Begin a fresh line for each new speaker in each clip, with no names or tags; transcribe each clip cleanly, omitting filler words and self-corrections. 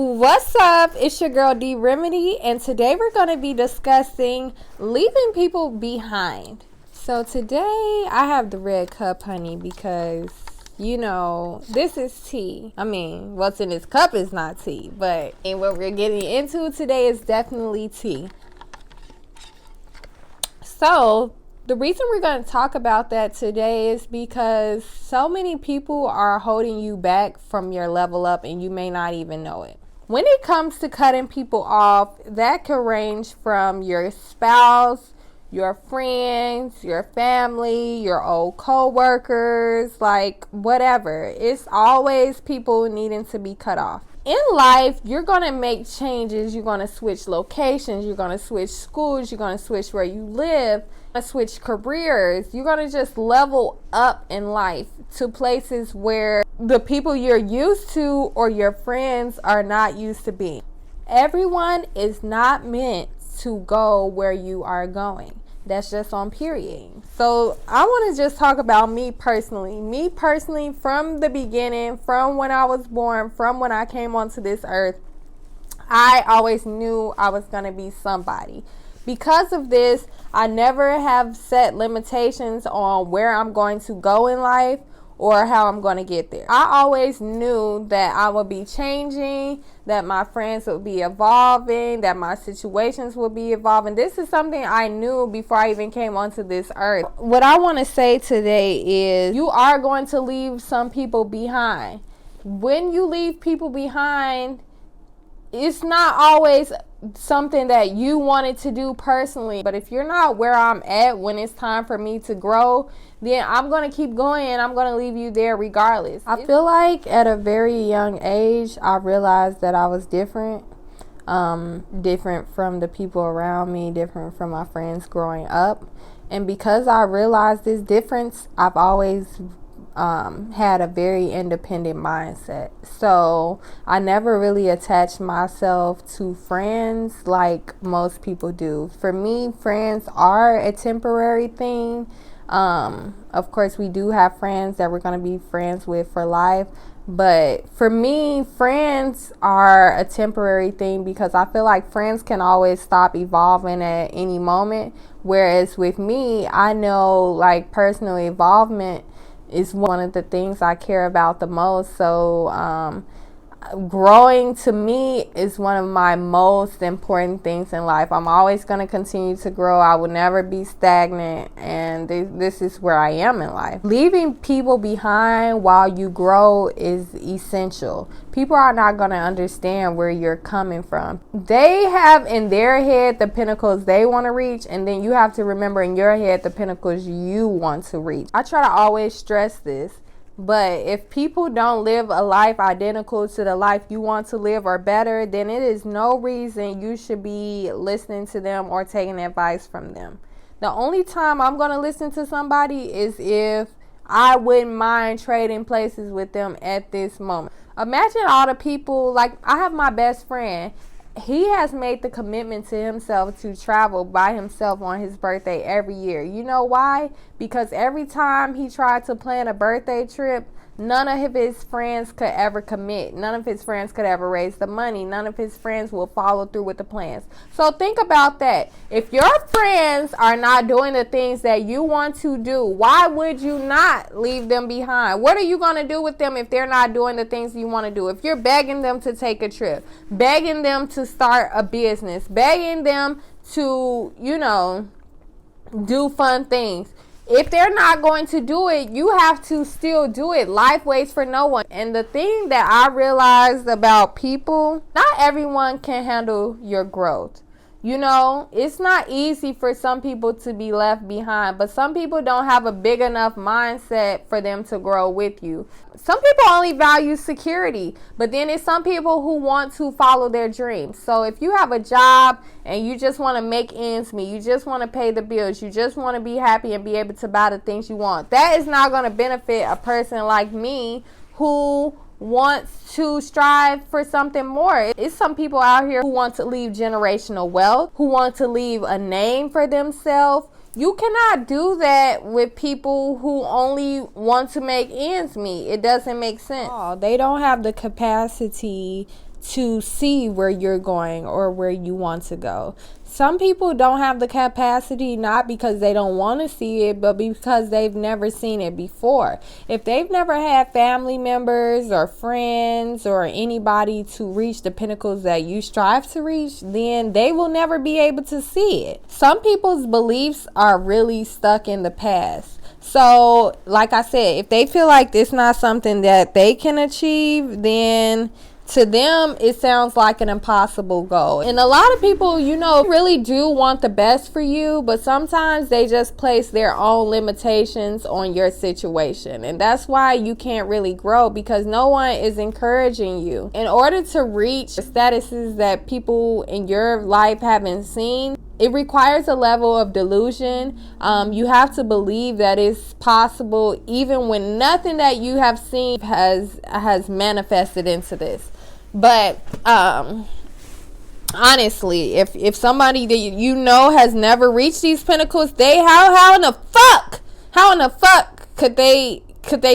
What's up? It's your girl D Remedy, and today we're going to be discussing leaving people behind. So today I have the red cup, honey, because this is tea. I mean, what's in this cup is not tea, but what we're getting into today is definitely tea. So the reason we're going to talk about that today is because so many people are holding you back from your level up, and you may not even know it. When it comes to cutting people off, that can range from your spouse, your friends, your family, your old co-workers, like whatever. It's always people needing to be cut off. In life, you're going to make changes. You're going to switch locations. You're going to switch schools. You're going to switch where you live. Switch careers. You're going to just level up in life to places where the people you're used to or your friends are not used to being. Everyone is not meant to go where you are going. That's just on period. So I want to just talk about me personally. Me personally, from the beginning, from when I was born, from when I came onto this earth, I always knew I was going to be somebody. Because of this, I never have set limitations on where I'm going to go in life or how I'm going to get there. I always knew that I would be changing, that my friends would be evolving, that my situations would be evolving. This is something I knew before I even came onto this earth. What I want to say today is you are going to leave some people behind. When you leave people behind, it's not always something that you wanted to do personally, but if you're not where I'm at when it's time for me to grow, then I'm going to keep going and I'm going to leave you there regardless. I feel like at a very young age, I realized that I was different from the people around me, different from my friends growing up. And because I realized this difference, I've always had a very independent mindset. So I never really attached myself to friends like most people do. For me, friends are a temporary thing. Of course, we do have friends that we're going to be friends with for life. But for me, friends are a temporary thing because I feel like friends can always stop evolving at any moment. Whereas with me, I know like personal involvement is one of the things I care about the most. So growing to me is one of my most important things in life. I'm always going to continue to grow. I will never be stagnant, and this is where I am in life. Leaving people behind while you grow is essential. People are not going to understand where you're coming from. They have in their head the pinnacles they want to reach, and then you have to remember in your head the pinnacles you want to reach. I try to always stress this. But if people don't live a life identical to the life you want to live or better, then it is no reason you should be listening to them or taking advice from them. The only time I'm going to listen to somebody is if I wouldn't mind trading places with them at this moment. Imagine all the people, like I have my best friend. He has made the commitment to himself to travel by himself on his birthday every year. You know why? Because every time he tried to plan a birthday trip, none of his friends could ever commit. None of his friends could ever raise the money. None of his friends will follow through with the plans. So think about that. If your friends are not doing the things that you want to do, why would you not leave them behind? What are you going to do with them if they're not doing the things you want to do? If you're begging them to take a trip, begging them to start a business, begging them to, do fun things. If they're not going to do it, you have to still do it. Life waits for no one. And the thing that I realized about people, not everyone can handle your growth. It's not easy for some people to be left behind, but some people don't have a big enough mindset for them to grow with you. Some people only value security, but then it's some people who want to follow their dreams. So if you have a job and you just want to make ends meet, you just want to pay the bills, you just want to be happy and be able to buy the things you want, that is not going to benefit a person like me who wants to strive for something more. It's some people out here who want to leave generational wealth, who want to leave a name for themselves, You cannot do that with people who only want to make ends meet. It doesn't make sense. Oh, they don't have the capacity to see where you're going or where you want to go. Some people don't have the capacity, not because they don't want to see it, but because they've never seen it before. If they've never had family members or friends or anybody to reach the pinnacles that you strive to reach, then they will never be able to see it. Some people's beliefs are really stuck in the past. So, like I said, if they feel like it's not something that they can achieve, then to them, it sounds like an impossible goal. And a lot of people, you know, really do want the best for you, but sometimes they just place their own limitations on your situation. And that's why you can't really grow, because no one is encouraging you. In order to reach statuses that people in your life haven't seen, it requires a level of delusion. You have to believe that it's possible even when nothing that you have seen has manifested into this. But honestly, if somebody that you know has never reached these pinnacles, how in the fuck could they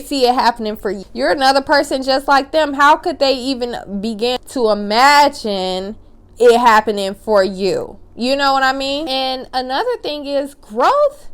see it happening for you? You're another person just like them. How could they even begin to imagine it happening for you? You know what I mean? And another thing is growth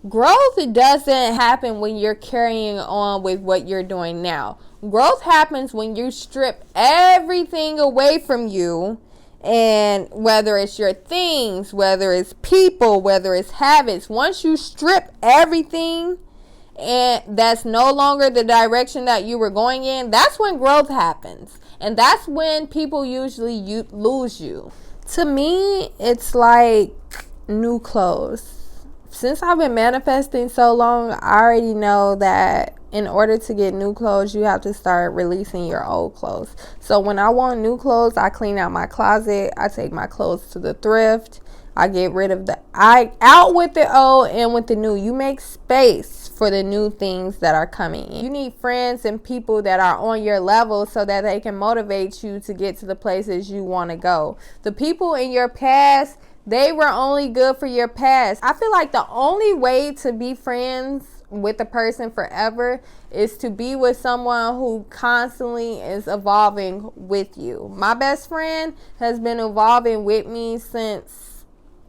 doesn't happen when you're carrying on with what you're doing now. Growth happens when you strip everything away from you, and whether it's your things, whether it's people, whether it's habits, once you strip everything and that's no longer the direction that you were going in, that's when growth happens. And that's when people usually lose you. To me, it's like new clothes. Since I've been manifesting so long, I already know that in order to get new clothes, you have to start releasing your old clothes. So when I want new clothes, I clean out my closet. I take my clothes to the thrift. I get rid of out with the old and with the new. You make space for the new things that are coming in. You need friends and people that are on your level so that they can motivate you to get to the places you want to go. The people in your past, they were only good for your past. I feel like the only way to be friends with a person forever is to be with someone who constantly is evolving with you. My best friend has been evolving with me since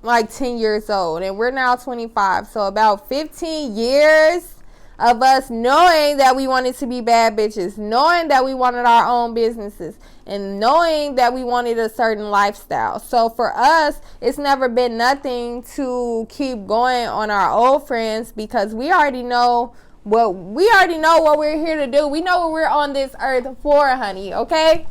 like 10 years old, and we're now 25. So about 15 years of us knowing that we wanted to be bad bitches, knowing that we wanted our own businesses, and knowing that we wanted a certain lifestyle. So for us, it's never been nothing to keep going on our old friends, because we already know what we're here to do. We know what we're on this earth for, honey, okay?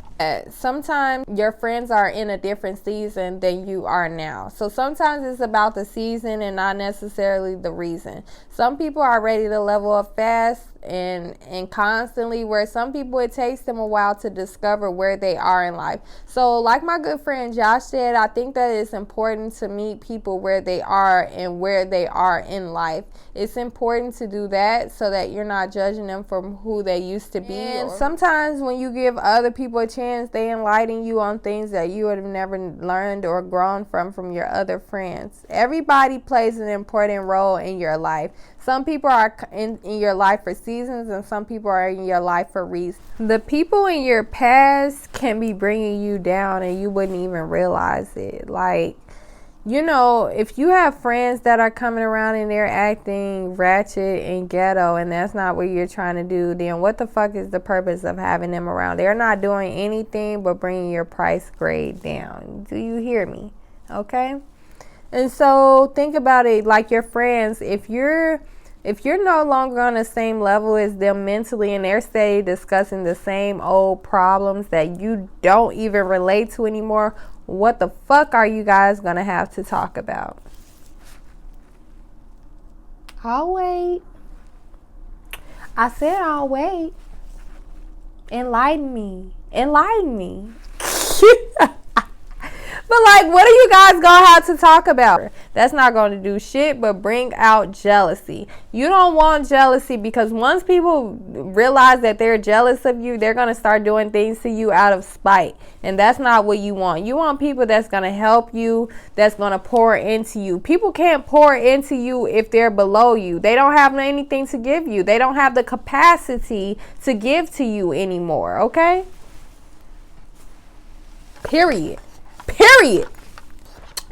Sometimes your friends are in a different season than you are now. So sometimes it's about the season and not necessarily the reason. Some people are ready to level up fast and constantly, where some people, it takes them a while to discover where they are in life. So like my good friend Josh said, I think that it's important to meet people where they are and where they are in life. It's important to do that so that you're not judging them from who they used to be. And sometimes when you give other people a chance, they enlighten you on things that you would have never learned or grown from your other friends. Everybody plays an important role in your life. Some people are in your life for seasons, and some people are in your life for reasons. The people in your past can be bringing you down and you wouldn't even realize it. Like, you know, if you have friends that are coming around and they're acting ratchet and ghetto, and that's not what you're trying to do, then what the fuck is the purpose of having them around? They're not doing anything but bringing your price grade down. Do you hear me? Okay? And so think about it like your friends. If you're no longer on the same level as them mentally, and they're steady discussing the same old problems that you don't even relate to anymore, what the fuck are you guys gonna have to talk about? I'll wait. I said I'll wait. Enlighten me. But like, what are you guys gonna have to talk about? That's not gonna do shit but bring out jealousy. You don't want jealousy, because once people realize that they're jealous of you, they're gonna start doing things to you out of spite. And that's not what you want. You want people that's gonna help you, that's gonna pour into you. People can't pour into you if they're below you. They don't have anything to give you. They don't have the capacity to give to you anymore, okay? Period. Period.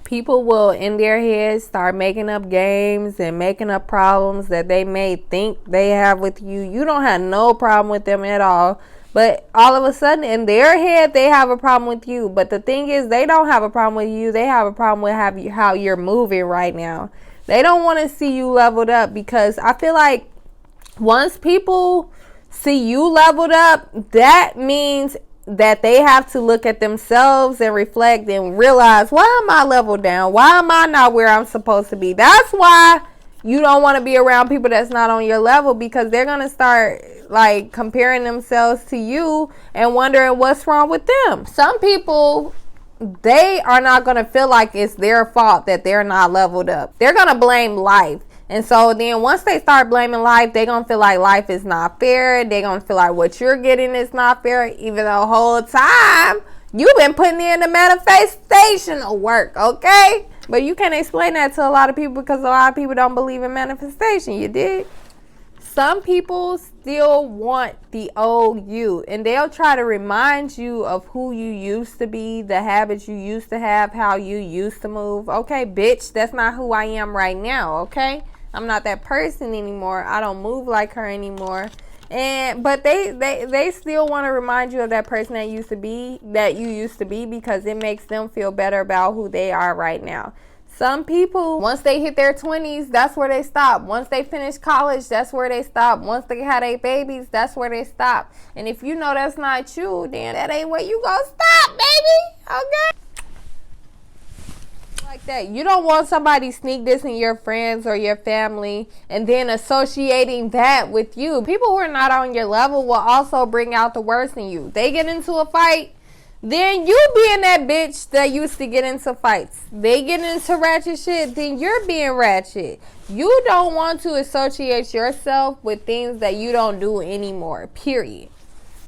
People will in their heads start making up games and making up problems that they may think they have with you. You don't have no problem with them at all, but all of a sudden in their head they have a problem with you. But the thing is, they don't have a problem with you. They have a problem with how you're moving right now. They don't want to see you leveled up, because I feel like once people see you leveled up, that means that they have to look at themselves and reflect and realize, why am I leveled down? Why am I not where I'm supposed to be? That's why you don't want to be around people that's not on your level, because they're going to start like comparing themselves to you and wondering what's wrong with them. Some people, they are not going to feel like it's their fault that they're not leveled up. They're going to blame life. And so then once they start blaming life, they're going to feel like life is not fair. They're going to feel like what you're getting is not fair, even the whole time you've been putting in the manifestation of work, okay? But you can't explain that to a lot of people, because a lot of people don't believe in manifestation. You did? Some people still want the old you, and they'll try to remind you of who you used to be, the habits you used to have, how you used to move. Okay, bitch, that's not who I am right now, okay? I'm not that person anymore. I don't move like her anymore. But they still want to remind you of that person that you used to be, because it makes them feel better about who they are right now. Some people, once they hit their 20s, that's where they stop. Once they finish college, that's where they stop. Once they had their babies, that's where they stop. And if you know that's not you, then that ain't where you gonna stop, baby. Okay? Like that. You don't want somebody sneak dissing your friends or your family and then associating that with you. People who are not on your level will also bring out the worst in you. They get into a fight, then you being that bitch that used to get into fights. They get into ratchet shit, then you're being ratchet. You don't want to associate yourself with things that you don't do anymore. Period.